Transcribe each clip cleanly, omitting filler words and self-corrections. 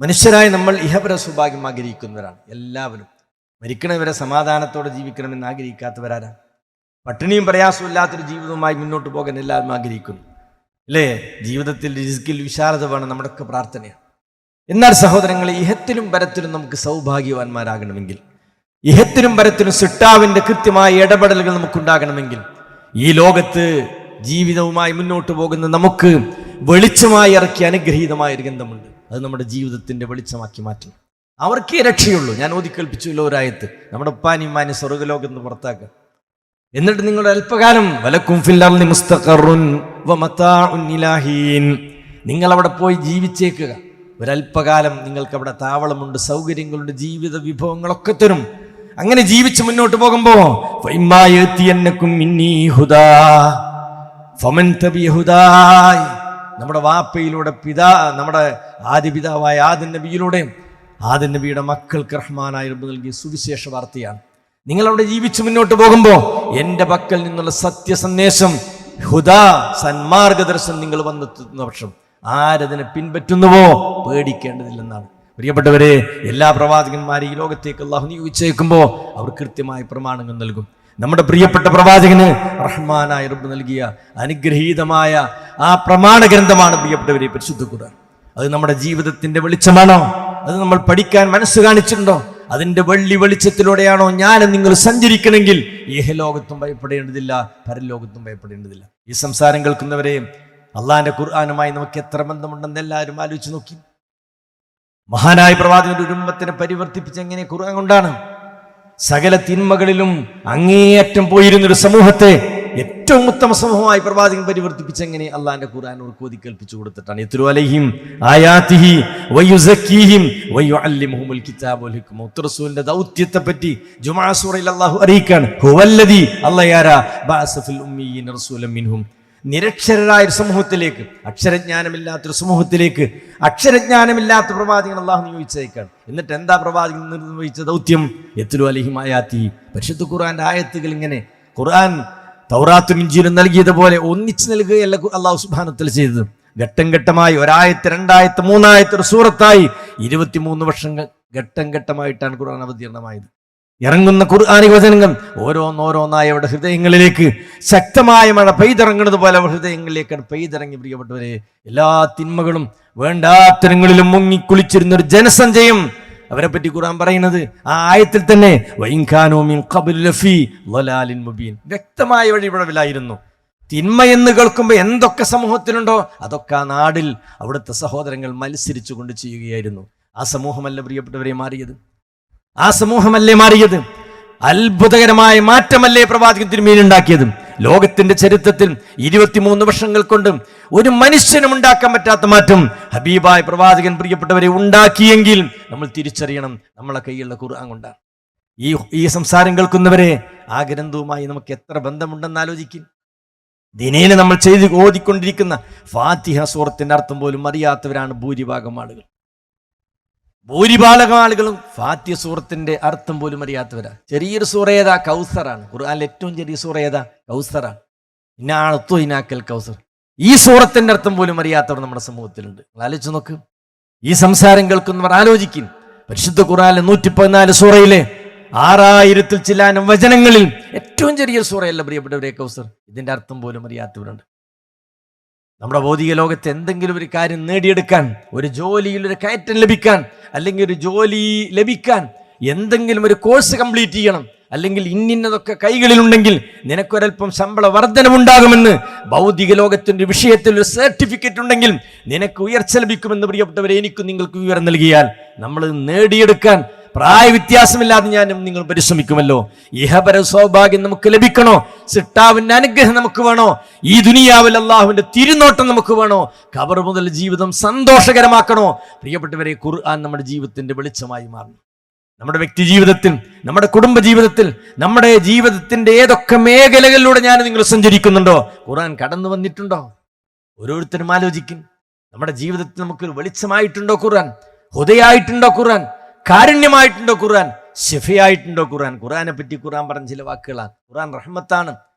മനുഷ്യരായി നമ്മൾ ഇഹപര സൗഭാഗ്യം ആഗ്രഹിക്കുന്നവരാണ്. എല്ലാവരും മരിക്കണവരെ സമാധാനത്തോടെ ജീവിക്കണമെന്ന് ആഗ്രഹിക്കാത്തവരാരാ? പട്ടിണിയും പ്രയാസവും ഇല്ലാത്തൊരു ജീവിതവുമായി മുന്നോട്ട് പോകാൻ എല്ലാവരും ആഗ്രഹിക്കുന്നു അല്ലേ? ജീവിതത്തിൽ റിസ്കിൽ വിശാലത വേണം, നമ്മുടെയൊക്കെ പ്രാർത്ഥനയാണ്. എന്നാൽ സഹോദരങ്ങളെ, ഇഹത്തിലും പരത്തിലും നമുക്ക് സൗഭാഗ്യവാന്മാരാകണമെങ്കിൽ, ഇഹത്തിലും പരത്തിലും സിട്ടാവിൻ്റെ കൃത്യമായ ഇടപെടലുകൾ നമുക്കുണ്ടാകണമെങ്കിൽ, ഈ ലോകത്ത് ജീവിതവുമായി മുന്നോട്ട് പോകുന്ന നമുക്ക് വെളിച്ചമായി ഇറക്കിയ അനുഗ്രഹീതമായ ഒരു ഗന്ധമുണ്ട്. അത് നമ്മുടെ ജീവിതത്തിൻ്റെ വെളിച്ചമാക്കി മാറ്റണം. അവർക്കേ രക്ഷയുള്ളൂ. ഞാൻ ഓതിക്കേൽപ്പിച്ചുല്ലോ ഒരായത്ത്, നമ്മുടെ ഉപ്പാനി ഉമ്മാനി സ്വർഗ്ഗലോകത്ത് പുറത്താക്കുക. എന്നിട്ട് നിങ്ങൾ അല്പകാലം വലക്കും ഫിൽ അർളി മുസ്തഖറുൻ വമതാഉൻ ഇലാഹീൻ, നിങ്ങൾ അവിടെ പോയി ജീവിച്ചേക്കുക. ഒരല്പകാലം നിങ്ങൾക്ക് അവിടെ താവളമുണ്ട്, സൗകര്യങ്ങളുണ്ട്, ജീവിത വിഭവങ്ങളൊക്കെ തരും. അങ്ങനെ ജീവിച്ച് മുന്നോട്ട് പോകുമ്പോ നമ്മുടെ വാപ്പയിലൂടെ നമ്മുടെ ആദ്യ പിതാവായ ആദം നബിയിലൂടെ ആദം നബിയുടെ മക്കൾക്ക് റഹ്മാനായ റബ്ബ് നൽകിയ സുവിശേഷ വാർത്തയാണ്. നിങ്ങൾ അവിടെ ജീവിച്ച് മുന്നോട്ട് പോകുമ്പോ എൻ്റെ പക്കൽ നിന്നുള്ള സത്യസന്ദേശം, ഹുദാ, സന്മാർഗദർശനം നിങ്ങൾ വന്നെത്തുന്ന പക്ഷം ആരതിനെ പിൻപറ്റുന്നുവോ പേടിക്കേണ്ടതില്ലെന്നാണ്. പ്രിയപ്പെട്ടവരെ, എല്ലാ പ്രവാചകന്മാരും ഈ ലോകത്തേക്ക് അള്ളാഹു നിയോഗിച്ചേക്കുമ്പോൾ അവർ കൃത്യമായ പ്രമാണങ്ങൾ നൽകും. നമ്മുടെ പ്രിയപ്പെട്ട പ്രവാചകന് റഹ്മാനായ റബ്ബ് നൽകിയ അനുഗ്രഹീതമായ ആ പ്രമാണ ഗ്രന്ഥമാണ് പ്രിയപ്പെട്ടവരെ പരിശുദ്ധ ഖുർആൻ. അത് നമ്മുടെ ജീവിതത്തിന്റെ വെളിച്ചമാണോ? അത് നമ്മൾ പഠിക്കാൻ മനസ്സ് കാണിച്ചിട്ടുണ്ടോ? അതിന്റെ വെളിച്ചത്തിലൂടെയാണോ ഞാനും നിങ്ങൾ സഞ്ചരിക്കണമെങ്കിൽ ഇഹലോകത്തും ഭയപ്പെടേണ്ടതില്ല, പരലോകത്തും ഭയപ്പെടേണ്ടതില്ല. ഈ സംസാരം കേൾക്കുന്നവരെ, അള്ളാഹിന്റെ ഖുർആനുമായി നമുക്ക് എത്ര ബന്ധമുണ്ടെന്ന് എല്ലാവരും ആലോചിച്ച് നോക്കി. മഹാനായ പ്രവാചകന്റെ ഒരു ഉമ്മത്തിനെ പരിവർത്തിപ്പിച്ച് എങ്ങനെ ഖുർആൻ കൊണ്ടാണ്? സകല തിന്മകളിലും അങ്ങേയറ്റം പോയിരുന്നൊരു സമൂഹത്തെ ഏറ്റവും ഉത്തമ സമൂഹമായി പ്രവാചകൻ പരിവർത്തിപ്പിച്ച് എങ്ങനെ? അള്ളാഹിന്റെ ഖുർആൻ അവർക്ക് ഓതി കേൾപ്പിച്ചു കൊടുത്തിട്ടാണ്. യത്ലു അലൈഹിം ആയാതിഹി വയുസക്കീഹിം വയുഅല്ലിമുഹുൽ കിതാബ വൽ ഹിക്മ. റസൂലിന്റെ ദൗത്യത്തെ പറ്റി ജുമുഅ സൂറയിൽ അല്ലാഹു അറിയിക്കാണ്. ഹുവല്ലദി അല്ലാഹയാരാ ബഅസ ഫിൽ ഉമ്മീന റസൂലൻ മിൻഹും. നിരക്ഷരരായ ഒരു സമൂഹത്തിലേക്ക്, അക്ഷരജ്ഞാനമില്ലാത്തൊരു സമൂഹത്തിലേക്ക് അക്ഷരജ്ഞാനമില്ലാത്ത പ്രവാചകൻ അള്ളാഹു നിയോഗിച്ചേക്കാണ്. എന്നിട്ട് എന്താ പ്രവാചകൻ നിർവഹിച്ച ദൗത്യം? യത്ലു അലൈഹിം ആയാതി. പരിശുദ്ധ ഖുർആന്റെ ആയത്തുകൾ ഇങ്ങനെ ഖുർആൻ തൗറാത്തും ഇഞ്ചീലും നൽകിയതുപോലെ ഒന്നിച്ച് നൽകുകയല്ല അള്ളാഹു സുബ്ഹാനഹു വ തആല ചെയ്തത്. ഘട്ടം ഘട്ടമായി ഒരായത്ത്, രണ്ടായത്ത്, മൂന്നായത്ത്, ഒരു സൂറത്തായി 23 വർഷങ്ങൾ ഘട്ടം ഘട്ടമായിട്ടാണ് ഖുർആൻ അവതീർണമായത്. ഇറങ്ങുന്ന ഖുർആനി വചനങ്ങൾ ഓരോന്നോരോന്നായി അവരുടെ ഹൃദയങ്ങളിലേക്ക് ശക്തമായ മഴ പെയ്തിറങ്ങുന്നത് പോലെ അവരുടെ ഹൃദയങ്ങളിലേക്കാണ് പെയ്തിറങ്ങി. പ്രിയപ്പെട്ടവരെ, എല്ലാ തിന്മകളും വേണ്ടാത്തരങ്ങളിലും മുങ്ങിക്കുളിച്ചിരുന്ന ഒരു ജനസഞ്ചയം അവരെ പറ്റി ഖുർആൻ പറയുന്നത് ആ ആയത്തിൽ തന്നെ, വ്യക്തമായ വഴിപിഴവിലായിരുന്നു. തിന്മ എന്ന് കേൾക്കുമ്പോൾ എന്തൊക്കെ സമൂഹത്തിലുണ്ടോ അതൊക്കെ ആ നാടിൽ അവിടുത്തെ സഹോദരങ്ങൾ മത്സരിച്ചു കൊണ്ട് ചെയ്യുകയായിരുന്നു. ആ സമൂഹമല്ല പ്രിയപ്പെട്ടവരെ മാറിയത്. ആ സമൂഹമല്ലേ മാറിയത്. അത്ഭുതകരമായ മാറ്റമല്ലേ പ്രവാചകൻ തിരുമേനി ഉണ്ടാക്കിയത്. ലോകത്തിന്റെ ചരിത്രത്തിൽ 23 വർഷങ്ങൾ കൊണ്ട് ഒരു മനുഷ്യനും ഉണ്ടാക്കാൻ പറ്റാത്ത മാറ്റം ഹബീബായ പ്രവാചകൻ പ്രിയപ്പെട്ടവരെ ഉണ്ടാക്കിയെങ്കിൽ നമ്മൾ തിരിച്ചറിയണം, നമ്മളെ കയ്യിലുള്ള ഖുർആൻ കൊണ്ടാണ്. ഈ സംസാരം കേൾക്കുന്നവരെ, ആ ഗ്രന്ഥവുമായി നമുക്ക് എത്ര ബന്ധമുണ്ടെന്ന് ആലോചിക്കും. ദിനേന നമ്മൾ ഓതിക്കൊണ്ടിരിക്കുന്ന ഫാത്തിഹ സൂറത്തിന്റെ അർത്ഥം പോലും അറിയാത്തവരാണ് ഭൂരിഭാഗം ആളുകൾ. ഭൂരിഭാഗം ആളുകളും ഫാത്തിഹ സൂറത്തിന്റെ അർത്ഥം പോലും അറിയാത്തവരാ. ചെറിയൊരു സൂറ ഏതാ? കൗസറാണ്. ഖുർആനിലെ ഏറ്റവും ചെറിയ സൂറ ഏതാ? കൗസറാണ്. ഇനാക്കൽ കൗസർ. ഈ സൂറത്തിന്റെ അർത്ഥം പോലും അറിയാത്തവർ നമ്മുടെ സമൂഹത്തിലുണ്ട്. ആലോചിച്ച് നോക്ക്. ഈ സംസാരം കേൾക്കുന്നവർ ആലോചിക്കും. പരിശുദ്ധ ഖുർആനിലെ 114 സൂറയിലെ 6000 ചില്ലാനം വചനങ്ങളിൽ ഏറ്റവും ചെറിയ സൂറയല്ല പ്രിയപ്പെട്ടവരെ കൗസർ. ഇതിന്റെ അർത്ഥം പോലും അറിയാത്തവരുണ്ട്. നമ്മുടെ ഭൗതിക ലോകത്ത് എന്തെങ്കിലും ഒരു കാര്യം നേടിയെടുക്കാൻ, ഒരു ജോലിയിൽ ഒരു കയറ്റം ലഭിക്കാൻ, അല്ലെങ്കിൽ ഒരു ജോലി ലഭിക്കാൻ, എന്തെങ്കിലും ഒരു കോഴ്സ് കംപ്ലീറ്റ് ചെയ്യണം, അല്ലെങ്കിൽ ഇന്നതൊക്കെ കൈകളിലുണ്ടെങ്കിൽ നിനക്കൊരൽപ്പം ശമ്പള വർധനമുണ്ടാകുമെന്ന്, ഭൗതിക ലോകത്തിന്റെ വിഷയത്തിൽ ഒരു സർട്ടിഫിക്കറ്റ് ഉണ്ടെങ്കിൽ നിനക്ക് ഉയർച്ച ലഭിക്കുമെന്ന് പ്രിയപ്പെട്ടവരെ എനിക്കും നിങ്ങൾക്ക് വിവരം നൽകിയാൽ നമ്മൾ നേടിയെടുക്കാൻ പ്രായ വ്യത്യാസമില്ലാതെ ഞാനും നിങ്ങൾ പരിശ്രമിക്കുമല്ലോ. ഇഹപര സൗഭാഗ്യം നമുക്ക് ലഭിക്കണോ? സിട്ടാവിന്റെ അനുഗ്രഹം നമുക്ക് വേണോ? ഈ ദുനിയാവിൽ അല്ലാഹുവിന്റെ തിരുനോട്ടം നമുക്ക് വേണോ? ഖബർ മുതൽ ജീവിതം സന്തോഷകരമാക്കണോ? പ്രിയപ്പെട്ടവരെ, ഖുർആൻ നമ്മുടെ ജീവിതത്തിന്റെ വെളിച്ചമായി മാറണം. നമ്മുടെ വ്യക്തി ജീവിതത്തിൽ, നമ്മുടെ കുടുംബ ജീവിതത്തിൽ, നമ്മുടെ ജീവിതത്തിന്റെ ഏതൊക്കെ മേഖലകളിലൂടെ ഞാൻ നിങ്ങൾ സഞ്ചരിക്കുന്നുണ്ടോ ഖുർആൻ കടന്നു വന്നിട്ടുണ്ടോ? ഓരോരുത്തരും ആലോചിക്കും. നമ്മുടെ ജീവിതത്തിൽ നമുക്കൊരു വെളിച്ചമായിട്ടുണ്ടോ ഖുർആൻ? ഹുദയായിട്ടുണ്ടോ ഖുർആൻ? കാരുണ്യമായിട്ടുണ്ടോ ഖുർആൻ? ശിഫയായിട്ടുണ്ടോ ഖുർആൻ? ഖുർആനെ പറ്റി ഖുർആൻ പറഞ്ഞ ചില വാക്കുകളാണ്. ഖുർആൻ റഹ്മത്താണ്,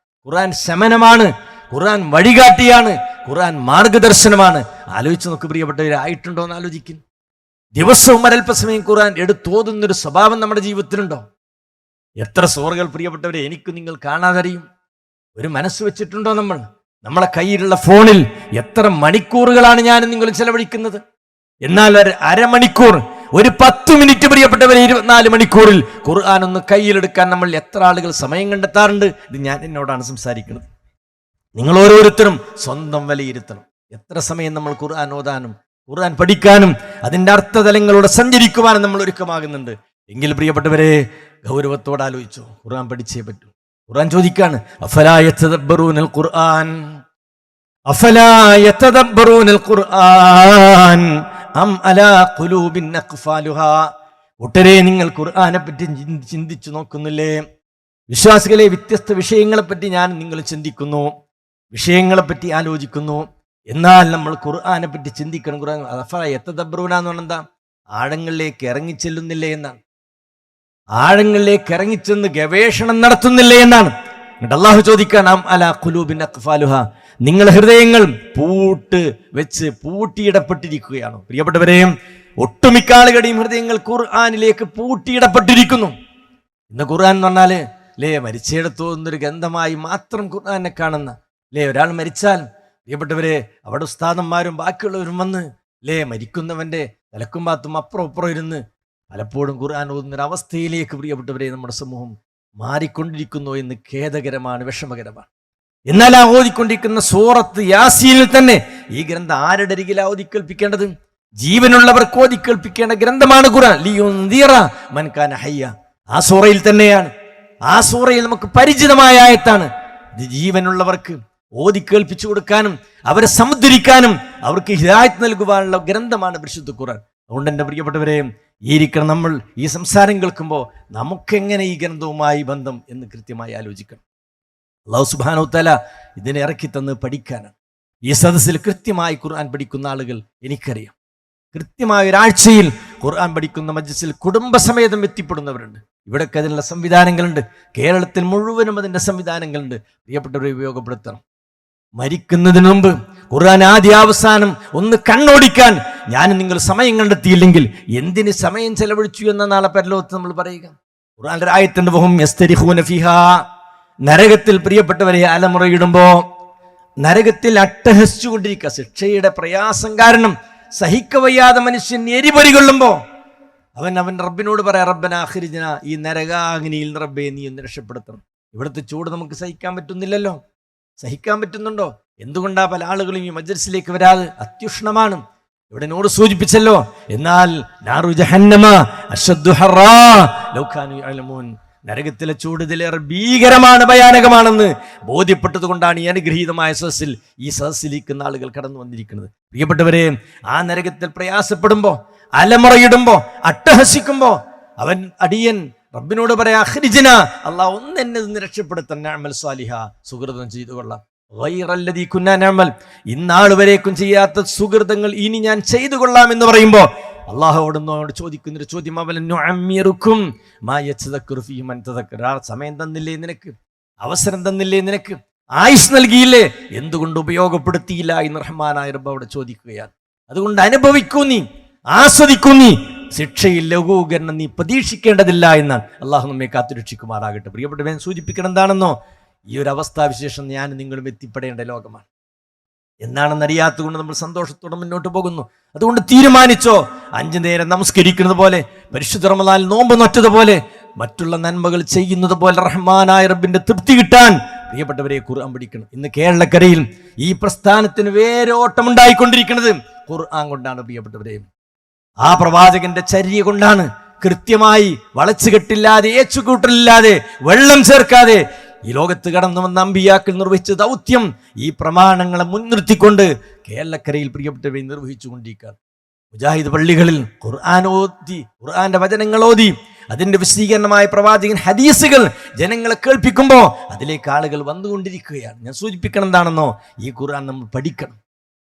ഖുർആൻ ശമനമാണ്, ഖുർആൻ വഴികാട്ടിയാണ്, ഖുർആൻ മാർഗദർശനമാണ്. ആലോചിച്ച് നോക്ക് പ്രിയപ്പെട്ടവരെ, ആയിട്ടുണ്ടോ എന്ന് ആലോചിക്കും. ദിവസവും ഒരൽപ്പസമയം ഖുർആൻ എടുത്തോതുന്നൊരു സ്വഭാവം നമ്മുടെ ജീവിതത്തിലുണ്ടോ? എത്ര സൂറകൾ പ്രിയപ്പെട്ടവരെ എനിക്ക് നിങ്ങൾ കാണാതറിയും. ഒരു മനസ്സ് വെച്ചിട്ടുണ്ടോ? നമ്മളെ കയ്യിലുള്ള ഫോണിൽ എത്ര മണിക്കൂറുകളാണ് ഞാനും നിങ്ങളും ചെലവഴിക്കുന്നത്? എന്നാൽ ഒരു അരമണിക്കൂർ, ഒരു 10 മിനിറ്റ് പ്രിയപ്പെട്ടവരെ 24 മണിക്കൂറിൽ ഖുർആൻ ഒന്ന് കയ്യിലെടുക്കാൻ നമ്മൾ എത്ര ആളുകൾ സമയം കണ്ടെത്താറുണ്ട്? ഇത് ഞാൻ എന്നോടാണ് സംസാരിക്കുന്നത്. നിങ്ങൾ ഓരോരുത്തരും സ്വന്തം വിലയിരുത്തണം. എത്ര സമയം നമ്മൾ ഖുർആൻ ഓതാനും ഖുർആൻ പഠിക്കാനും അതിൻ്റെ അർത്ഥതലങ്ങളോടെ സഞ്ചരിക്കുവാനും നമ്മൾ ഒരുക്കമാകുന്നുണ്ട് എങ്കിൽ പ്രിയപ്പെട്ടവരെ ഗൗരവത്തോടെ ആലോചിച്ചോ. ഖുർആൻ പഠിച്ചേ പറ്റൂ. ഖുർആൻ ചോദിക്കാണ്, അഫലാ യതദബ്ബറൂനൽ ഖുർആൻ അഫലാ യതദബ്ബറൂനൽ ഖുർആൻ അം അലാ ഖുലൂബിൻ അഖ്ഫാലുഹാ. ഒട്ടരെ നിങ്ങൾ ഖുർആനെ പറ്റി ചിന്തിച്ചു നോക്കുന്നില്ലേ? വിശ്വാസികളെ, വ്യത്യസ്ത വിഷയങ്ങളെപ്പറ്റി ഞാൻ നിങ്ങൾ ചിന്തിക്കുന്നു, വിഷയങ്ങളെപ്പറ്റി ആലോചിക്കുന്നു. എന്നാൽ നമ്മൾ ഖുർആനെ പറ്റി ചിന്തിക്കണം. ഖുർആൻ അഫലാ യതദബ്ബറൂന എന്ന് പറഞ്ഞാൽ എന്താ? ആഴങ്ങളിലേക്ക് ഇറങ്ങിച്ചെല്ലുന്നില്ലേ എന്നാണ്. ആഴങ്ങളിലേക്ക് ഇറങ്ങിച്ചെന്ന് ഗവേഷണം നടത്തുന്നില്ലേ എന്നാണ്. എന്നിട്ട് അള്ളാഹു ചോദിക്കാൻ, അം അലാ ഖുലൂബിൻ അഖ്ഫാലുഹാ, നിങ്ങളുടെ ഹൃദയങ്ങൾ പൂട്ടിയിടപ്പെട്ടിരിക്കുകയാണോ? പ്രിയപ്പെട്ടവരെ, ഒട്ടുമിക്ക ആളുകളുടെയും ഹൃദയങ്ങൾ ഖുർആനിലേക്ക് പൂട്ടിയിടപ്പെട്ടിരിക്കുന്നു. ഇന്ന് ഖുർആൻ എന്ന് പറഞ്ഞാല് മരിച്ചയിടത്ത് തോന്നുന്നൊരു ഗന്ധമായി മാത്രം ഖുർആനെ കാണുന്ന ഒരാൾ മരിച്ചാൽ പ്രിയപ്പെട്ടവരെ അവിടെ ഉസ്താദന്മാരും ബാക്കിയുള്ളവരും വന്ന് മരിക്കുന്നവന്റെ തലക്കും പാത്തും അപ്പുറം ഇരുന്ന് പലപ്പോഴും ഖുർആൻ ഓതുന്നൊരവസ്ഥയിലേക്ക് പ്രിയപ്പെട്ടവരെ നമ്മുടെ സമൂഹം മാറിക്കൊണ്ടിരിക്കുന്നു എന്ന് ഖേദകരമാണ്, വിഷമകരമാണ്. എന്നാൽ ആ ഓതിക്കൊണ്ടിരിക്കുന്ന സൂറത്ത് യാസീനിൽ തന്നെ ഈ ഗ്രന്ഥം ആരുടെ അരികിലാ ഓതിക്കേൽപ്പിക്കേണ്ടത്? ജീവനുള്ളവർക്ക് ഓതിക്കേൽപ്പിക്കേണ്ട ഗ്രന്ഥമാണ് ഖുർആൻ. ലിയുൻദിറ മൻ കാന ഹയ്യ. ആ സൂറയിൽ തന്നെയാണ്, ആ സൂറയിൽ നമുക്ക് പരിചിതമായ ആയത്താണ്. ഇത് ജീവനുള്ളവർക്ക് ഓതിക്കേൽപ്പിച്ചു കൊടുക്കാനും അവരെ സമുദ്ധരിക്കാനും അവർക്ക് ഹിദായത്ത് നൽകുവാനുള്ള ഗ്രന്ഥമാണ് പരിശുദ്ധ ഖുർആൻ. അതുകൊണ്ട് എൻ്റെ പ്രിയപ്പെട്ടവരെ, നമ്മൾ ഈ സംസാരം കേൾക്കുമ്പോൾ നമുക്കെങ്ങനെ ഈ ഗ്രന്ഥവുമായി ബന്ധം എന്ന് കൃത്യമായി ആലോചിക്കണം. അല്ലാഹു സുബ്ഹാനഹു വതആല ഇതിനെ ഇറക്കി തന്ന് പഠിക്കാനാണ്. ഈ സദസ്സിൽ കൃത്യമായി ഖുർആൻ പഠിക്കുന്ന ആളുകൾ എനിക്കറിയാം. കൃത്യമായ ഒരാഴ്ചയിൽ ഖുർആൻ പഠിക്കുന്ന മജ്ലിസിൽ കുടുംബസമേതം എത്തിപ്പെടുന്നവരുണ്ട്. ഇവിടൊക്കെ അതിനുള്ള സംവിധാനങ്ങളുണ്ട്. കേരളത്തിൽ മുഴുവനും അതിൻ്റെ സംവിധാനങ്ങളുണ്ട്. പ്രിയപ്പെട്ടവരെ, ഉപയോഗപ്പെടുത്തണം. മരിക്കുന്നതിന് മുമ്പ് ഖുർആൻ ആദ്യാവസാനം ഒന്ന് കണ്ണോടിക്കാൻ നിങ്ങൾ സമയം കണ്ടെത്തിയില്ലെങ്കിൽ എന്തിന് സമയം ചെലവഴിച്ചു എന്ന നാളെ പരലോകത്ത് നമ്മൾ പറയുക. ഖുർആനിലെ ആയത്തിന്റെ വഹും യസ്തരിഖൂന ഫീഹാ. നരകത്തിൽ പ്രിയപ്പെട്ടവരെ അലമുറയിടുമ്പോ നരകത്തിൽ അട്ടഹസിച്ചുകൊണ്ടിരിക്കുക. ശിക്ഷയുടെ പ്രയാസം കാരണം സഹിക്കവയ്യാതെ മനുഷ്യൻ എരിപൊരികൊള്ളുമ്പോ അവൻ റബ്ബിനോട് പറയാം, റബ്ബനാ അഖ്രിജ്നാ, ഈ നരകാഗ്നിയിൽ റബ്ബേ നീ ഒന്ന് രക്ഷപ്പെടുത്തണം. ഇവിടുത്തെ ചൂട് നമുക്ക് സഹിക്കാൻ പറ്റുന്നില്ലല്ലോ. സഹിക്കാൻ പറ്റുന്നുണ്ടോ? എന്തുകൊണ്ടാ പല ആളുകളും ഈ മജ്ലിസിലേക്ക് വരാതെ? അത്യുഷ്ണമാണ്. ഇവിടെ നോട് സൂചിപ്പിച്ചല്ലോ. എന്നാൽ നാറു ജഹന്നമ അശദ്ദു ഹറാ ലൗ കാനൂ യഅലമൂൻ. നരകത്തിലെ ചൂട് ഇതിലേറെ ഭീകരമാണ്, ഭയാനകമാണെന്ന് ബോധ്യപ്പെട്ടത് കൊണ്ടാണ് ഈ അനുഗ്രഹീതമായ ഈ സദസ്സിലിരിക്കുന്ന ആളുകൾ കടന്നു വന്നിരിക്കുന്നത്. പ്രിയപ്പെട്ടവരെ, ആ നരകത്തിൽ പ്രയാസപ്പെടുമ്പോ, അലമുറയിടുമ്പോ, അട്ടഹസിക്കുമ്പോ അവൻ അടിയൻ റബ്ബിനോട് പറയാ, അഖ്രിജ്ന, അല്ലാഹ് ഒന്ന് എന്നെ നിന്ന് രക്ഷപ്പെടുത്താൻ, നഅമൽ സാലിഹ, സുഹൃതം ചെയ്തു കൊള്ളാം, ഗൈറല്ലദീ കുന്നാ നഅമൽ, ഇന്നാൾ വരേക്കും ചെയ്യാത്ത സുഹൃതങ്ങൾ ഇനി ഞാൻ ചെയ്തു കൊള്ളാം എന്ന് പറയുമ്പോ അള്ളാഹുവോട് ചോദിക്കുന്നൊരു ചോദ്യം, സമയം തന്നില്ലേ നിനക്ക്? അവസരം തന്നില്ലേ നിനക്ക്? ആയുസ് നൽകിയില്ലേ? എന്തുകൊണ്ട് ഉപയോഗപ്പെടുത്തിയില്ല എന്ന് റഹ്മാനായ റബ്ബ് അവിടെ ചോദിക്കുകയാണ്. അതുകൊണ്ട് അനുഭവിക്കൂ, നീ ആസ്വദിക്കൂ, നീ ശിക്ഷയിൽ ലഘൂകരണം നീ പ്രതീക്ഷിക്കേണ്ടതില്ല എന്നാണ്. അള്ളാഹു നമ്മെ കാത്തുരക്ഷിക്കുമാറാകട്ടെ. പ്രിയപ്പെട്ടവൻ, സൂചിപ്പിക്കണം എന്താണെന്നോ, ഈ ഒരു അവസ്ഥാവിശേഷം ഞാൻ നിങ്ങളും എത്തിപ്പെടേണ്ട ലോകമാണ്. എന്താണെന്നറിയാത്തത് കൊണ്ട് നമ്മൾ സന്തോഷത്തോടെ മുന്നോട്ട് പോകുന്നു. അതുകൊണ്ട് തീരുമാനിച്ചോ, 5 നേരം നമസ്കരിക്കുന്നത് പോലെ, പരിശുദ്ധ റമദാനിൽ നോമ്പ് നോറ്റതുപോലെ, മറ്റുള്ള നന്മകൾ ചെയ്യുന്നത് പോലെ റഹ്മാനായ റബ്ബിന്റെ തൃപ്തി കിട്ടാൻ പ്രിയപ്പെട്ടവരെ ഖുർആൻ പഠിക്കണം. ഇന്ന് കേരളക്കരയിൽ ഈ പ്രസ്ഥാനത്തിന് വേരോട്ടമുണ്ടായിക്കൊണ്ടിരിക്കുന്നത് ഖുർആൻ കൊണ്ടാണ്. പ്രിയപ്പെട്ടവരെ, ആ പ്രവാചകന്റെ ചര്യ കൊണ്ടാണ്. കൃത്യമായി വളച്ചുകെട്ടില്ലാതെ, ഏച്ചുകൂട്ടലില്ലാതെ, വെള്ളം ചേർക്കാതെ ഈ ലോകത്ത് കടന്നു വന്ന അമ്പിയാക്കൾ നിർവഹിച്ച ദൗത്യം ഈ പ്രമാണങ്ങളെ മുൻനിർത്തിക്കൊണ്ട് കേരളക്കരയിൽ പ്രിയപ്പെട്ടവരെ നിർവഹിച്ചുകൊണ്ടിരിക്കുക. മുജാഹിദ് പള്ളികളിൽ ഖുർആൻ ഓതി, ഖുർആന്റെ വചനങ്ങൾ ഓതി, അതിന്റെ വിശദീകരണമായ പ്രവാചകൻ ഹദീസുകൾ ജനങ്ങളെ കേൾപ്പിക്കുമ്പോൾ അതിലേക്ക് ആളുകൾ വന്നുകൊണ്ടിരിക്കുകയാണ്. ഞാൻ സൂചിപ്പിക്കണം എന്താണെന്നോ, ഈ ഖുർആൻ നമ്മൾ പഠിക്കണം.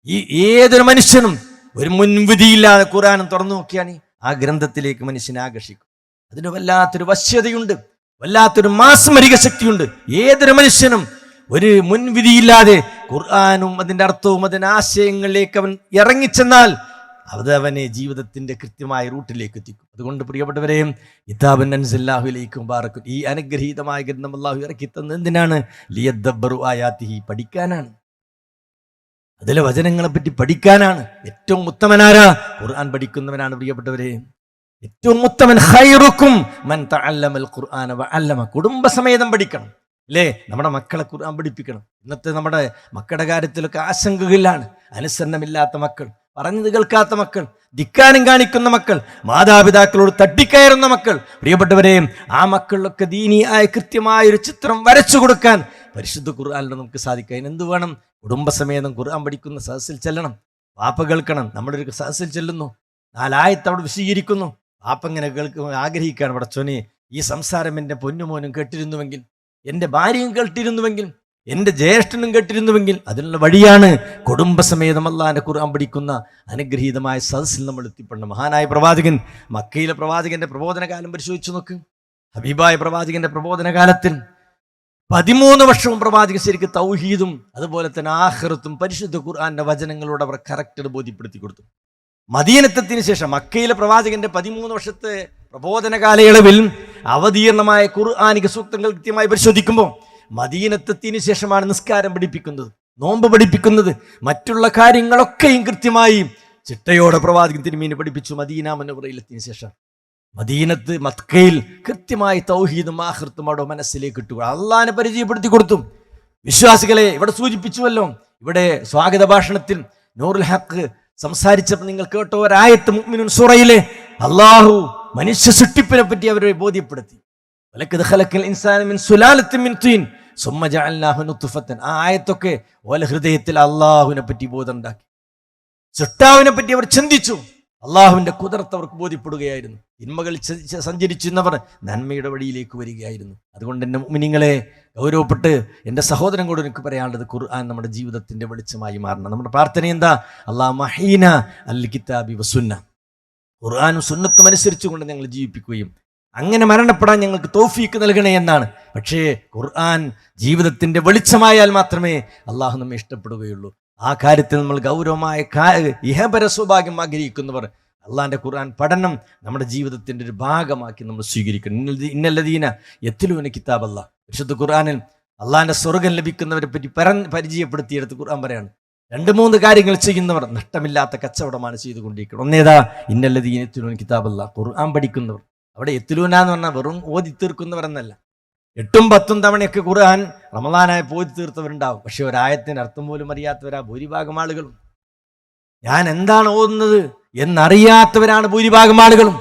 ഈ ഏതൊരു മനുഷ്യനും ഒരു മുൻവിധിയില്ലാതെ ഖുർആൻ തുറന്നു നോക്കിയാണ് ആ ഗ്രന്ഥത്തിലേക്ക് മനുഷ്യനെ ആകർഷിക്കും. അതിന് വല്ലാത്തൊരു വശ്യതയുണ്ട്, വല്ലാത്തൊരു മാസ്മരിക ശക്തിയുണ്ട്. ഏതൊരു മനുഷ്യനും ഒരു മുൻവിധിയില്ലാതെ ഖുർആനും അതിൻ്റെ അർത്ഥവും അതിൻ്റെ ആശയങ്ങളിലേക്ക് അവൻ ഇറങ്ങിച്ചെന്നാൽ അത് അവനെ ജീവിതത്തിന്റെ കൃത്യമായ റൂട്ടിലേക്ക് എത്തിക്കും. അതുകൊണ്ട് പ്രിയപ്പെട്ടവരെയും കിതാബൻ അൻസൽനാഹു ഇലൈക്കും മുബാറകുൻ, ഈ അനുഗ്രഹീതമായ ഗ്രന്ഥം അല്ലാഹു ഇറക്കി തന്നത് എന്തിനാണ്? ലിയദ്ദബ്ബറു ആയാതിഹി, പഠിക്കാനാണ്. അതിലെ വചനങ്ങളെ പറ്റി പഠിക്കാനാണ്. ഏറ്റവും ഉത്തമനാരാ? ഖുർആൻ പഠിക്കുന്നവനാണ് പ്രിയപ്പെട്ടവരെ. ഏറ്റവും ഉത്തമൻ ഖൈറുക്കും മൻ തഅല്ലമൽ ഖുർആന വഅല്ലമ. കുടുംബസമേതം പഠിക്കണം, അല്ലേ? നമ്മുടെ മക്കളെ ഖുർആൻ പഠിപ്പിക്കണം. ഇന്നത്തെ നമ്മുടെ മക്കളുടെ കാര്യത്തിലൊക്കെ ആശങ്കകളിലാണ്. അനുസരണമില്ലാത്ത മക്കൾ, പറഞ്ഞത് കേൾക്കാത്ത മക്കൾ, ധിക്കാരം കാണിക്കുന്ന മക്കൾ, മാതാപിതാക്കളോട് തട്ടിക്കയറുന്ന മക്കൾ. പ്രിയപ്പെട്ടവരെ, ആ മക്കളിലൊക്കെ ദീനിയായ കൃത്യമായ ഒരു ചിത്രം വരച്ചു കൊടുക്കാൻ പരിശുദ്ധ ഖുർആനിലൂടെ നമുക്ക് സാധിക്കും. അതിനെന്ത് വേണം? കുടുംബസമേതം ഖുർആൻ പഠിക്കുന്ന സദസ്സിൽ ചെല്ലണം. വാപ്പ കേൾക്കണം. നമ്മുടെ ഒരു സദസ്സിൽ ചെല്ലുന്നു, 4 ആയത്ത് അവിടെ വിശദീകരിക്കുന്നു. വാപ്പ ഇങ്ങനെ ആഗ്രഹിക്കുകയാണ്, പടച്ചോനെ ഈ സംസാരം എൻ്റെ പൊന്നുമോനും കേട്ടിരുന്നുവെങ്കിൽ, എൻ്റെ ഭാര്യയും കേട്ടിരുന്നുവെങ്കിൽ, എൻ്റെ ജ്യേഷ്ഠനും കേട്ടിരുന്നുവെങ്കിൽ. അതിനുള്ള വഴിയാണ് കുടുംബസമേതം അല്ലാഹുവിന്റെ ഖുർആൻ പഠിക്കുന്ന അനുഗ്രഹീതമായ സദസ്സിൽ നമ്മൾ എത്തിപ്പെടണം. മഹാനായ പ്രവാചകൻ, മക്കയിലെ പ്രവാചകന്റെ പ്രബോധന കാലം പരിശോധിച്ചു നോക്ക്. ഹബീബായ പ്രവാചകന്റെ പ്രബോധന കാലത്തിൽ 13 വർഷവും പ്രവാചകൻ ശരിക്ക് തൗഹീദും അതുപോലെ തന്നെ ആഖിറത്തും പരിശുദ്ധ ഖുർആന്റെ വചനങ്ങളോട് അവർ കറക്റ്റ് ബോധ്യപ്പെടുത്തി കൊടുത്തു. മദീനത്തെത്തിന് ശേഷം മക്കയിലെ പ്രവാചകന്റെ 13 വർഷത്തെ പ്രബോധന കാലയളവിൽ അവതീർണമായ ഖുർആനിക സൂക്തങ്ങൾ കൃത്യമായി പരിശോധിക്കുമ്പോൾ മദീനത്തെത്തിന് ശേഷമാണ് നിസ്കാരം പഠിപ്പിക്കുന്നത്, നോമ്പ് പഠിപ്പിക്കുന്നത്, മറ്റുള്ള കാര്യങ്ങളൊക്കെയും കൃത്യമായി ചിട്ടയോടെ പ്രവാചകൻ തിരുമേനി പഠിപ്പിച്ചു. മദീന മുനവ്വറയിലെത്തിയതിനു ശേഷം മക്കയിൽ കൃത്യമായി തൗഹീദും ആഖിറത്തും അവിടെ മനസ്സിലേക്ക് ഇട്ടു അള്ളാഹിനെ പരിചയപ്പെടുത്തി കൊടുത്തു. വിശ്വാസികളെ, ഇവിടെ സൂചിപ്പിച്ചുവല്ലോ, ഇവിടെ സ്വാഗത ഭാഷണത്തിൽ നൂറുൽ ഹഖ് സംസാരിച്ചപ്പോൾ നിങ്ങൾ കേട്ടോ ഒരായത്ത് മുഅ്മിനൂൻ സൂറയിലെ അള്ളാഹു മനുഷ്യ സൃഷ്ടിപ്പിനെ പറ്റി അവരെ ബോധ്യപ്പെടുത്തി. വലഖദ് ഖലഖൽ ഇൻസാന മിൻ സുലാലത്തിൻ മിൻ തീൻ സുമ്മ ജഅൽനാഹു നുത്ഫത്തൻ. ആ ആയത്തൊക്കെ ഓല ഹൃദയത്തിൽ അള്ളാഹുവിനെ പറ്റി ബോധമുണ്ടാക്കി. സൃഷ്ടാവിനെ പറ്റി അവർ ചിന്തിച്ചു. അള്ളാഹുവിന്റെ കുദറത്ത് അവർക്ക് ബോധ്യപ്പെടുകയായിരുന്നു. തിന്മകൾ സഞ്ചരിച്ചിരുന്നവർ നന്മയുടെ വഴിയിലേക്ക് വരികയായിരുന്നു. അതുകൊണ്ട് എൻ്റെ മുഅ്മിനീങ്ങളെ ഗൗരവപ്പെട്ട് എൻ്റെ സഹോദരൻ കൂടെ എനിക്ക് പറയാനുള്ളത്, ഖുർആൻ നമ്മുടെ ജീവിതത്തിന്റെ വെളിച്ചമായി മാറണം. നമ്മുടെ പ്രാർത്ഥന എന്താ? അല്ലാഹു മഹീന അൽ കിതാബി വസുന്ന, ഖുർആനും സുന്നത്തും അനുസരിച്ചുകൊണ്ട് ഞങ്ങൾ ജീവിപ്പിക്കുകയും അങ്ങനെ മരണപ്പെടാൻ ഞങ്ങൾക്ക് തൗഫീക്ക് നൽകണേ എന്നാണ്. പക്ഷേ ഖുർആൻ ജീവിതത്തിന്റെ വെളിച്ചമായാൽ മാത്രമേ അള്ളാഹു നമ്മെ ഇഷ്ടപ്പെടുകയുള്ളൂ. ആ കാര്യത്തിൽ നമ്മൾ ഗൗരവമായ ഇഹപര സൗഭാഗ്യം ആഗ്രഹിക്കുന്നവർ അള്ളാഹിന്റെ ഖുർആൻ പഠനം നമ്മുടെ ജീവിതത്തിന്റെ ഒരു ഭാഗമാക്കി നമ്മൾ സ്വീകരിക്കണം. ഇന്നല്ലദീന യത്ലൂന കിതാബല്ലാഹ്, വിശുദ്ധ ഖുർആനിൽ അള്ളാഹിന്റെ സ്വർഗം ലഭിക്കുന്നവരെ പറ്റി പരിചയപ്പെടുത്തിയെടുത്ത് ഖുർആൻ പറയാണ്, 2-3 കാര്യങ്ങൾ ചെയ്യുന്നവർ നഷ്ടമില്ലാത്ത കച്ചവടമാണ് ചെയ്തുകൊണ്ടിരിക്കുന്നത്. ഒന്നേതാ? ഇന്നല്ലദീന യത്ലൂന കിതാബല്ലാഹ്, ഖുർആൻ പഠിക്കുന്നവർ. അവിടെ യത്ലൂന എന്ന് പറഞ്ഞാൽ വെറും ഓതി തീർക്കുന്നവർ എന്നല്ല. 8-10 തവണയൊക്കെ ഖുർആൻ റമളാനായി പോയി തീർത്തവരുണ്ടാവും. പക്ഷെ ഒരായത്തിന് അർത്ഥം പോലും അറിയാത്തവരാ ഭൂരിഭാഗം ആളുകളും. ഞാൻ എന്താണ് ഓതുന്നത് എന്നറിയാത്തവരാണ് ഭൂരിഭാഗം ആളുകളും.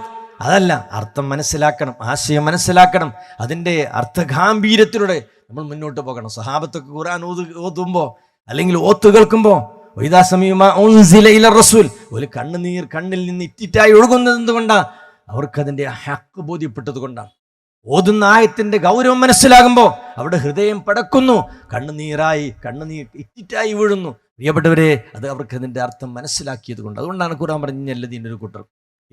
അതല്ല, അർത്ഥം മനസ്സിലാക്കണം, ആശയം മനസ്സിലാക്കണം, അതിൻ്റെ അർത്ഥഗാംഭീര്യത്തിലൂടെ നമ്മൾ മുന്നോട്ട് പോകണം. സഹാബത്തൊക്കെ ഖുർആൻ ഓതുമ്പോൾ അല്ലെങ്കിൽ ഓത്തു കേൾക്കുമ്പോൾ ഒരു കണ്ണുനീർ കണ്ണിൽ നിന്ന് ഇറ്റിറ്റായി ഒഴുകുന്നത് എന്തുകൊണ്ടാണ്? അവർക്കതിൻ്റെ ഹക്ക് ബോധ്യപ്പെട്ടത് കൊണ്ടാണ്. ഓതുന്ന ആയത്തിന്റെ ഗൗരവം മനസ്സിലാകുമ്പോൾ അവിടെ ഹൃദയം പടക്കുന്നു, കണ്ണുനീർ ഇറ്റിറ്റായി വീഴുന്നു. പ്രിയപ്പെട്ടവരെ, അത് അവർക്ക് അതിന്റെ അർത്ഥം മനസ്സിലാക്കിയത് കൊണ്ട്. അതുകൊണ്ടാണ് ഖുർആൻ പറഞ്ഞല്ലതിൻ്റെ ഒരു കൂട്ടർ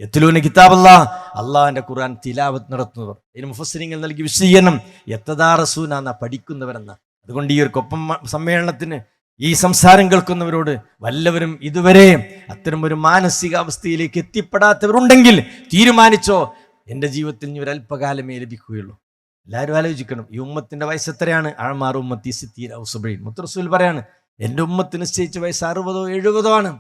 യത്ലൂന കിതാബല്ലാഹ്, അള്ളാഹിന്റെ ഖുർആൻ തിലാവത്ത് നടത്തുന്നവർ. ഇതിന് മുഫസ്സിരിങ്ങൾ നൽകി വിശദീകരണം യത്തദാറസൂന എന്ന പഠിക്കുന്നവരെന്ന. അതുകൊണ്ട് ഈ ഒരു കൊപ്പം സമ്മേളനത്തിന് ഈ സംസാരം കേൾക്കുന്നവരോട് വല്ലവരും ഇതുവരെ അത്തരം ഒരു മാനസികാവസ്ഥയിലേക്ക് എത്തിപ്പെടാത്തവരുണ്ടെങ്കിൽ തീരുമാനിച്ചോ, എൻ്റെ ജീവിതത്തിൽ ഇനി ഒരല്പകാലമേ ലഭിക്കുകയുള്ളൂ. എല്ലാവരും ആലോചിക്കണം, ഈ ഉമ്മത്തിന്റെ വയസ്സ് എത്രയാണ്? അഅ്മാർ ഉമ്മത്തി സിത്തീന ഔ സബഈൻ. മുത്തറസൂൽ പറയാണ്, എൻ്റെ ഉമ്മത്തിന് നിശ്ചയിച്ച വയസ്സ് 60 or 70 ആണ്.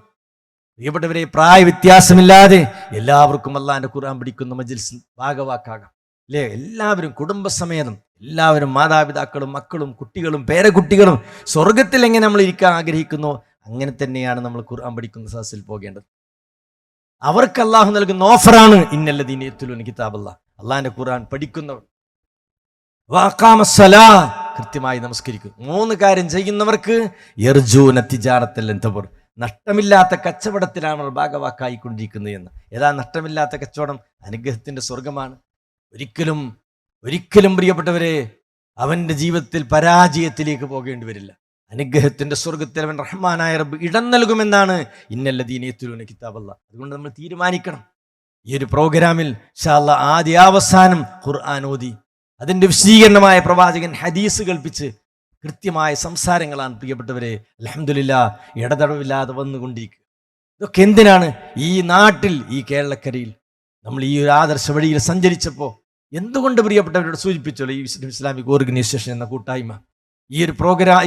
പ്രിയപ്പെട്ടവരെ, പ്രായ വ്യത്യാസമില്ലാതെ എല്ലാവർക്കും അല്ലാഹുവിന്റെ ഖുർആൻ പഠിക്കുന്ന മജ്ലിസിൽ ഭാഗവാക്കാകാം, അല്ലേ? എല്ലാവരും കുടുംബസമേതം, എല്ലാവരും മാതാപിതാക്കളും മക്കളും കുട്ടികളും പേരക്കുട്ടികളും സ്വർഗത്തിൽ എങ്ങനെ നമ്മൾ ഇരിക്കാൻ ആഗ്രഹിക്കുന്നോ അങ്ങനെ തന്നെയാണ് നമ്മൾ ഖുർആൻ പഠിക്കുന്ന സദസ്സിൽ പോകേണ്ടത്. അവർക്ക് അള്ളാഹു നൽകുന്ന ഓഫറാണ് ഇന്നല്ലദീന യത്ലൂന കിതാബല്ലാഹ്, അള്ളാഹിന്റെ ഖുർആൻ പഠിക്കുന്നവർ. കൃത്യമായി നമസ്കരിക്കും. 3 കാര്യം ചെയ്യുന്നവർക്ക് യർജൂന തിജാറത്തൻ ലൻ തബൂർ, നഷ്ടമില്ലാത്ത കച്ചവടത്തിലാണ് അവർ ഭാഗവാക്കായിക്കൊണ്ടിരിക്കുന്നത് എന്ന്. ഏതാ നഷ്ടമില്ലാത്ത കച്ചവടം? അനുഗ്രഹത്തിന്റെ സ്വർഗമാണ്. ഒരിക്കലും പ്രിയപ്പെട്ടവരെ അവന്റെ ജീവിതത്തിൽ പരാജയത്തിലേക്ക് പോകേണ്ടി വരില്ല. അനുഗ്രഹത്തിന്റെ സ്വർഗത്തിൽ അവൻ റഹ്മാനായ റബ്ബ് ഇടം നൽകുമെന്നാണ് ഇന്നല്ലദീന യത്ലൂന കിതാബല്ലാഹ്. അതുകൊണ്ട് നമ്മൾ തീരുമാനിക്കണം, ഈ ഒരു പ്രോഗ്രാമിൽ ഇൻഷാ അല്ലാഹ് ആദ്യാവസാനം ഖുർആൻ ഓതി അതിന്റെ വിശദീകരണമായ പ്രവാചകൻ ഹദീസ് കൽപ്പിച്ച് കൃത്യമായ സംസാരങ്ങളാണ് പ്രിയപ്പെട്ടവരെ അൽഹംദുലില്ലാഹ് ഇടതടവില്ലാതെ വന്നുകൊണ്ടിരിക്കുക. ഇതൊക്കെ എന്തിനാണ്? ഈ നാട്ടിൽ, ഈ കേരളക്കരയിൽ നമ്മൾ ഈ ഒരു ആദർശ വഴിയിൽ സഞ്ചരിച്ചപ്പോൾ എന്തുകൊണ്ട് പ്രിയപ്പെട്ടവരോട് സൂചിപ്പിച്ചല്ലോ, ഈ ഇസ്ലാമിക് ഓർഗനൈസേഷൻ എന്ന കൂട്ടായ്മ ഈ ഒരു പ്രോഗ്രാം,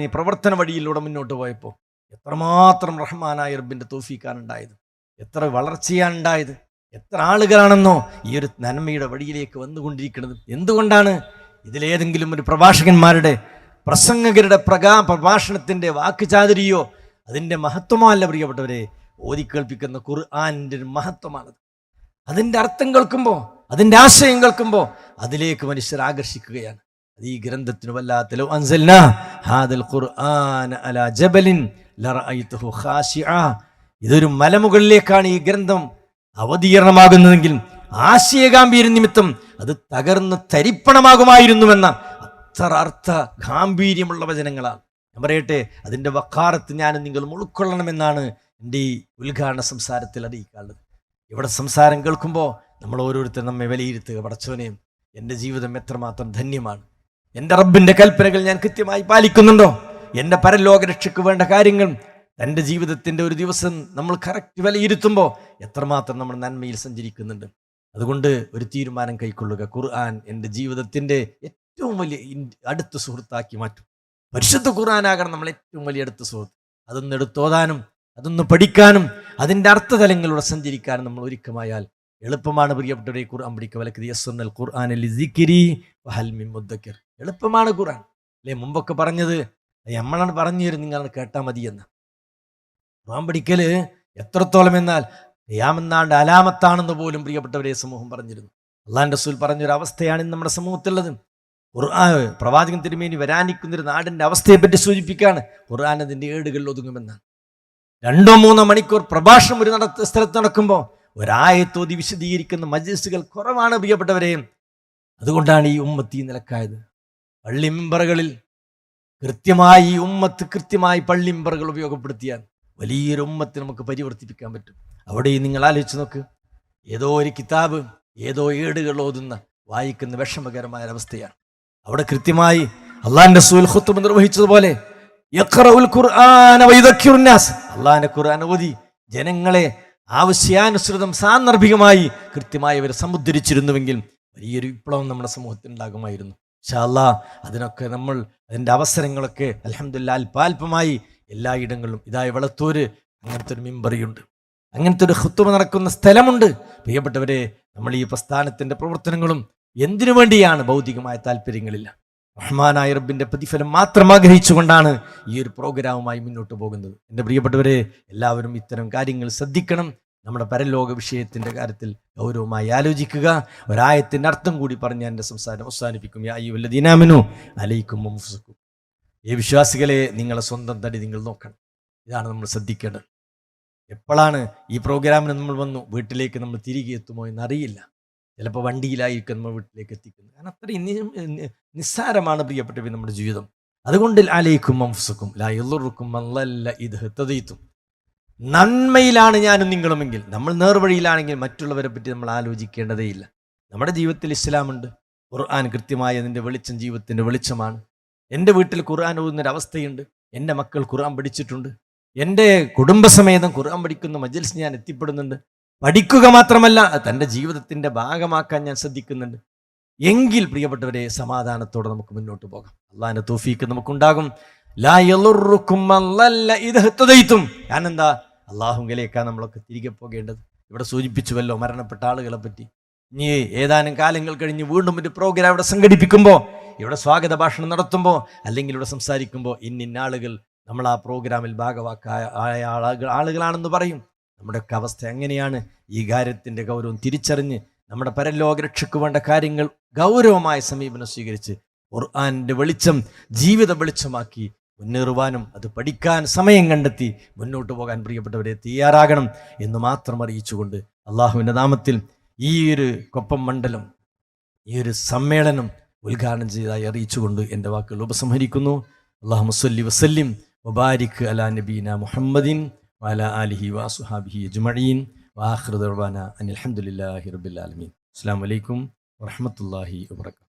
ഈ പ്രവർത്തന വഴിയിലൂടെ മുന്നോട്ട് പോയപ്പോൾ എത്രമാത്രം റഹ്മാനായ റബ്ബിൻ്റെ തൗഫീഖാണ് ഉണ്ടായത്, എത്ര വളർച്ചയാണ് ഉണ്ടായത്, എത്ര ആളുകളാണെന്നോ ഈ ഒരു നന്മയുടെ വഴിയിലേക്ക് വന്നുകൊണ്ടിരിക്കുന്നത്. എന്തുകൊണ്ടാണ്? ഇതിലേതെങ്കിലും ഒരു പ്രഭാഷകന്മാരുടെ, പ്രസംഗകരുടെ പ്രഭാഷണത്തിൻ്റെ വാക്കുചാതുരിയോ അതിൻ്റെ മഹത്വമോ അല്ല പ്രിയപ്പെട്ടവരെ. ഓതിക്കേൾപ്പിക്കുന്ന ഖുർആനിൻ്റെ ഒരു മഹത്വമാണത്. അതിൻ്റെ അർത്ഥം കേൾക്കുമ്പോൾ, അതിൻ്റെ ആശയം കേൾക്കുമ്പോൾ അതിലേക്ക് മനുഷ്യർ ആകർഷിക്കുകയാണ്. അത് ഈ ഗ്രന്ഥത്തിന് വല്ലാത്ത ലൗ അൻസൽനാ ഹാദൽ ഖുർആന അലാ ജബലിൻ ലറഅയ്തഹു ഖാശിആ, ഇതൊരു മലമുകളിലേക്കാണ് ഈ ഗ്രന്ഥം അവതീർണമാകുന്നതെങ്കിൽ ആശയഗാംഭീര്യ നിമിത്തം അത് തകർന്ന് തരിപ്പണമാകുമായിരുന്നുവെന്ന അത്ര അർത്ഥ ഗാംഭീര്യമുള്ള വചനങ്ങളാണ്. ഞാൻ പറയട്ടെ, അതിൻ്റെ വക്കാറത്ത് ഞാനും നിങ്ങളും ഉൾക്കൊള്ളണമെന്നാണ് എൻ്റെ ഈ ഉദ്ഘാടന സംസാരത്തിൽ അറിയിക്കാനുള്ളത്. ഇവിടെ സംസാരം കേൾക്കുമ്പോൾ നമ്മൾ ഓരോരുത്തരും നമ്മെ വിലയിരുത്തുക. പടച്ചോനെ, എൻ്റെ ജീവിതം എത്രമാത്രം ധന്യമാണ്, എൻ്റെ റബ്ബിൻ്റെ കൽപ്പനകൾ ഞാൻ കൃത്യമായി പാലിക്കുന്നുണ്ടോ, എൻ്റെ പരലോകരക്ഷയ്ക്ക് വേണ്ട കാര്യങ്ങൾ എൻ്റെ ജീവിതത്തിൻ്റെ ഒരു ദിവസം നമ്മൾ കറക്റ്റ് വിലയിരുത്തുമ്പോൾ എത്രമാത്രം നമ്മൾ നന്മയിൽ സഞ്ചരിക്കുന്നുണ്ട്. അതുകൊണ്ട് ഒരു തീരുമാനം കൈക്കൊള്ളുക. ഖുർആൻ എൻ്റെ ജീവിതത്തിൻ്റെ ഏറ്റവും വലിയ അടുത്ത സുഹൃത്താക്കി മാറ്റും. പരിശുദ്ധ ഖുർആനാകണം നമ്മൾ ഏറ്റവും വലിയ അടുത്ത സുഹൃത്ത്. അതൊന്ന് എടുത്തോതാനും അതൊന്ന് പഠിക്കാനും അതിൻ്റെ അർത്ഥതലങ്ങളിലൂടെ സഞ്ചരിക്കാനും നമ്മൾ ഒരുക്കമായാൽ എളുപ്പമാണ് പ്രിയപ്പെട്ടവരെ ഖുർആൻ പഠിക്കുക. വലക്കദ് യസ്സർനൽ ഖുർആന ലിസിക്രി വഹൽ മിൻ മുദ്ദക്കിർ. എളുപ്പമാണ് ഖുർആൻ അല്ലേ? മുമ്പൊക്കെ പറഞ്ഞത് നമ്മളാണ് പറഞ്ഞു തരും, നിങ്ങളാണ് കേട്ടാൽ മതിയെന്ന്. ഖുർആൻ പഠിക്കൽ എത്രത്തോളം എന്നാൽ ഖിയാമത്ത് അലാമത്താണെന്ന് പോലും പ്രിയപ്പെട്ടവരെ സമൂഹം പറഞ്ഞിരുന്നു. അള്ളാഹുവിൻ്റെ റസൂൽ പറഞ്ഞൊരവസ്ഥയാണ് ഇന്ന് നമ്മുടെ സമൂഹത്തിലുള്ളത്. ഖുർആൻ പ്രവാചകൻ തിരുമേനി വരാനിരിക്കുന്നൊരു നാടിൻ്റെ അവസ്ഥയെപ്പറ്റി സൂചിപ്പിക്കുകയാണ്. ഖുർആൻ അതിൻ്റെ ഏടുകളിൽ ഒതുങ്ങുമെന്നാണ്. 2-3 മണിക്കൂർ പ്രഭാഷണം ഒരു സ്ഥലത്ത് നടക്കുമ്പോൾ ഒരായത്തോതി വിശദീകരിക്കുന്ന മജ്ലിസുകൾ കുറവാണ് പ്രിയപ്പെട്ടവരെ. അതുകൊണ്ടാണ് ഈ ഉമ്മത്ത് ഈ നിലക്കായത്. പള്ളിമിമ്പറുകളിൽ കൃത്യമായി ഈ ഉമ്മത്ത് കൃത്യമായി പള്ളിമിമ്പറുകൾ ഉപയോഗപ്പെടുത്തിയാൽ വലിയൊരു ഉമ്മത്ത് നമുക്ക് പരിവർത്തിപ്പിക്കാൻ പറ്റും. അവിടെ നിങ്ങൾ ആലോചിച്ച് നോക്ക്, ഏതോ ഒരു കിതാബ്, ഏതോ ഏടുകൾ ഓതുന്ന വായിക്കുന്ന വിഷമകരമായ അവസ്ഥയാണ്. അവിടെ കൃത്യമായി അള്ളാഹിന്റെ റസൂൽ ഖുത്ബ നിർവഹിച്ചതുപോലെ അള്ളാഹിന്റെ ഖുർആൻ ഓതി ജനങ്ങളെ ആവശ്യാനുസൃതം സാന്ദർഭികമായി കൃത്യമായി അവർ സമുദ്ധരിച്ചിരുന്നുവെങ്കിൽ വലിയൊരു വിപ്ലവം നമ്മുടെ സമൂഹത്തിൽ ഉണ്ടാകുമായിരുന്നു. ഇൻഷാ അല്ലാഹ് അതിനൊക്കെ നമ്മൾ അതിൻ്റെ അവസരങ്ങളൊക്കെ അൽഹംദുലില്ലാഹ് അല്പാൽപമായി എല്ലായിടങ്ങളിലും ഇതായി വളത്തൂര് അങ്ങനത്തെ ഒരു മിമ്പറിയുണ്ട്, അങ്ങനത്തെ ഒരു ഖുത്ബ നടക്കുന്ന സ്ഥലമുണ്ട്. പ്രിയപ്പെട്ടവരെ, നമ്മൾ ഈ പ്രസ്ഥാനത്തിൻ്റെ പ്രവർത്തനങ്ങളും എന്തിനു വേണ്ടിയാണ്? ഭൗതികമായ താല്പര്യങ്ങളില്ല, റഹ്മാനായ റബ്ബിൻ്റെ പ്രതിഫലം മാത്രം ആഗ്രഹിച്ചുകൊണ്ടാണ് ഈ ഒരു പ്രോഗ്രാമുമായി മുന്നോട്ട് പോകുന്നത്. എൻ്റെ പ്രിയപ്പെട്ടവരെ, എല്ലാവരും ഇത്തരം കാര്യങ്ങൾ ശ്രദ്ധിക്കണം. നമ്മുടെ പരലോക വിഷയത്തിൻ്റെ കാര്യത്തിൽ ഗൗരവമായി ആലോചിക്കുക. ഒരായത്തിൻ്റെ അർത്ഥം കൂടി പറഞ്ഞ് എൻ്റെ സംസാരം അവസാനിപ്പിക്കും. യാ അയ്യുഹല്ലദീന ആമനൂ അലൈക്കും അൻഫുസക്കും. ഈ വിശ്വാസികളെ, നിങ്ങളെ സ്വന്തം തടി നിങ്ങൾ നോക്കണം. ഇതാണ് നമ്മൾ ശ്രദ്ധിക്കേണ്ടത്. എപ്പോഴാണ് ഈ പ്രോഗ്രാമിന് നമ്മൾ വന്നു വീട്ടിലേക്ക് നമ്മൾ തിരികെ എത്തുമോ എന്നറിയില്ല. ചിലപ്പോൾ വണ്ടിയിലായിരിക്കും നമ്മൾ വീട്ടിലേക്ക് എത്തിക്കുന്നത്. കാരണം അത്രയും നിസ്സാരമാണ് പ്രിയപ്പെട്ടവർ നമ്മുടെ ജീവിതം. അതുകൊണ്ട് അലൈക്കും അൻഫുസക്കും ലാ യദുറുക്കും മൻ ളല്ല ഇദ് ഹതദൈതും. നന്മയിലാണ് ഞാനും നിങ്ങളുമെങ്കിൽ, നമ്മൾ നേർവഴിയിലാണെങ്കിൽ മറ്റുള്ളവരെ പറ്റി നമ്മൾ ആലോചിക്കേണ്ടതേയില്ല. നമ്മുടെ ജീവിതത്തിൽ ഇസ്ലാമുണ്ട്, ഖുർആൻ കൃത്യമായ അതിൻ്റെ വെളിച്ചം ജീവിതത്തിൻ്റെ വെളിച്ചമാണ്. എൻ്റെ വീട്ടിൽ ഖുർആൻ ഓതുന്നൊരവസ്ഥയുണ്ട്, എൻ്റെ മക്കൾ ഖുർആൻ പഠിച്ചിട്ടുണ്ട്, എൻ്റെ കുടുംബസമേതം ഖുർആൻ പഠിക്കുന്ന മജ്‌ലിസ് ഞാൻ എത്തിപ്പെടുന്നുണ്ട്. പഠിക്കുക മാത്രമല്ല തൻ്റെ ജീവിതത്തിൻ്റെ ഭാഗമാക്കാൻ ഞാൻ ശ്രദ്ധിക്കുന്നുണ്ട്. എങ്കിൽ പ്രിയപ്പെട്ടവരെ, സമാധാനത്തോടെ നമുക്ക് മുന്നോട്ട് പോകാം. അള്ളാഹിൻ്റെ തൗഫീഖ് നമുക്കുണ്ടാകും. ലാ യളുറുക്കും മൻ ളല്ല ഇദ് ഹതദൈതും. ഞാനെന്താ അള്ളാഹുവിലേക്കാണ് നമ്മളൊക്കെ തിരികെ പോകേണ്ടത്. ഇവിടെ സൂചിപ്പിച്ചുവല്ലോ മരണപ്പെട്ട ആളുകളെ പറ്റി. ഇനി ഏതാനും കാലങ്ങൾ കഴിഞ്ഞ് വീണ്ടും ഒരു പ്രോഗ്രാം ഇവിടെ സംഘടിപ്പിക്കുമ്പോൾ, ഇവിടെ സ്വാഗത ഭാഷണം നടത്തുമ്പോൾ, അല്ലെങ്കിൽ ഇവിടെ സംസാരിക്കുമ്പോൾ ഇന്ന ആളുകൾ നമ്മൾ ആ പ്രോഗ്രാമിൽ ഭാഗവാക്കായ ആളുകളാണെന്ന് പറയും. നമ്മുടെയൊക്കെ അവസ്ഥ എങ്ങനെയാണ്? ഈ കാര്യത്തിൻ്റെ ഗൗരവം തിരിച്ചറിഞ്ഞ് നമ്മുടെ പരലോകരക്ഷയ്ക്ക് വേണ്ട കാര്യങ്ങൾ ഗൗരവമായ സമീപനം സ്വീകരിച്ച് ഖുർആന്റെ വെളിച്ചം ജീവിത വെളിച്ചമാക്കി മുന്നേറുവാനും അത് പഠിക്കാൻ സമയം കണ്ടെത്തി മുന്നോട്ട് പോകാൻ പ്രിയപ്പെട്ടവരെ തയ്യാറാകണം എന്ന് മാത്രം അറിയിച്ചുകൊണ്ട് അള്ളാഹുവിൻ്റെ നാമത്തിൽ ഈ ഒരു കൊപ്പം മണ്ഡലം, ഈ ഒരു സമ്മേളനം ഉദ്ഘാടനം ചെയ്തതായി അറിയിച്ചുകൊണ്ട് എൻ്റെ വാക്കുകൾ ഉപസംഹരിക്കുന്നു. അല്ലാഹുമ്മ സ്വല്ലി വസല്ലിം വബാരിക് അലാ നബീന മുഹമ്മദിൻ വഅലാ ആലിഹി വഅസ്ഹാബിഹി അജ്മഈൻ വആഖിറു ദഅ്വാനാ അനിൽ ഹംദുലില്ലാഹി റബ്ബിൽ ആലമീൻ. അസ്സലാമു അലൈക്കും വറഹ്മത്തുള്ളാഹി വബറകാതുഹു.